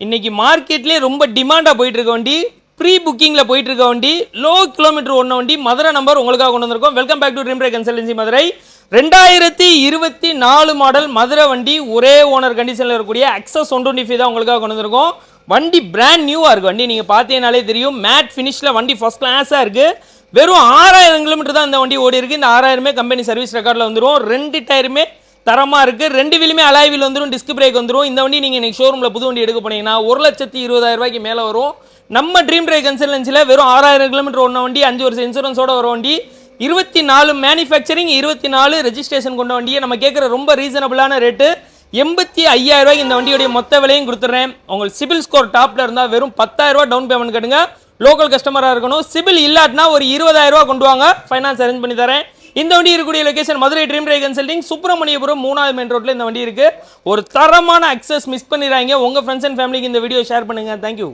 இன்னைக்கு மார்க்கெட்லேயே ரொம்ப டிமாண்டாக போயிட்டு இருக்க வண்டி, ப்ரீ புக்கிங்கில் போயிட்டு இருக்க வண்டி, லோ கிலோமீட்டர் ஓடின வண்டி, மதுரை நம்பர் உங்களுக்காக கொண்டு வந்திருக்கோம். Welcome back to dream break consultancy Madurai. 2024 model Madurai வண்டி, ஒரே ஓனர் கண்டிஷனில் இருக்கக்கூடிய அக்சஸ் 125 தான் உங்களுக்காக கொண்டு வந்திருக்கோம். வண்டி பிராண்ட் நியூவாக இருக்குது. வண்டி நீங்கள் பார்த்தீங்கனாலே தெரியும், மேட் ஃபினிஷில் வண்டி ஃபர்ஸ்ட் கிளாஸாக இருக்குது. வெறும் 6000 கிலோமீட்டர் தான் இந்த வண்டி ஓடி இருக்குது. இந்த 6000மே கம்பெனி சர்வீஸ் ரெக்கார்டில் வந்துடும். 2 டயருமே தரமாக இருக்குது. 2 வீலுமே அலாய் வீல் வந்துடும், டிஸ்க் பிரேக் வந்துடும். இந்த வண்டி நீங்கள் இன்றைக்கி ஷோரூமில் புது வண்டி எடுக்க போனீங்கன்னா 1,20,000 ரூபாய்க்கு மேலே வரும். நம்ம ட்ரீம் ட்ரைவ் கன்சல்டன்சியில் வெறும் 6000 கிலோமீட்டர் ஓடின வண்டி, 5 வருஷம் இன்சூரன்ஸோட வர வண்டி, 24 மேனுஃபேக்சரிங், 24 ரெஜிஸ்ட்ரேஷன் கொண்ட வண்டியை நம்ம கேட்குற ரொம்ப ரீசனபிளான ரேட்டு 85,000 ரூபாய்க்கு இந்த வண்டியோடைய மொத்த விலையும் கொடுத்துட்றேன். உங்களுக்கு சிபில் ஸ்கோர் டாப்பில் இருந்தால் வெறும் 10,000 ரூபா டவுன் பேமெண்ட் கட்டுங்க. லோக்கல் கஸ்டமராக இருக்கணும். சிபில் இல்லாட்டினா ஒரு 20,000 ரூபா கொண்டு வாங்க, ஃபைனான்ஸ் அரேஞ்ச் பண்ணி தரேன். இந்த வண்டி இருக்கக்கூடிய location Madurai dream drive consulting, Subramaniapuram 3வது மெயின் ரோட்டில் இந்த வண்டி இருக்குது. ஒரு தரமான அக்சஸ் மிஸ் பண்ணிடுறாங்க. உங்கள் ஃப்ரெண்ட்ஸ் அண்ட் ஃபேமிலிக்கு இந்த வீடியோ ஷேர் பண்ணுங்கள். தேங்க்யூ.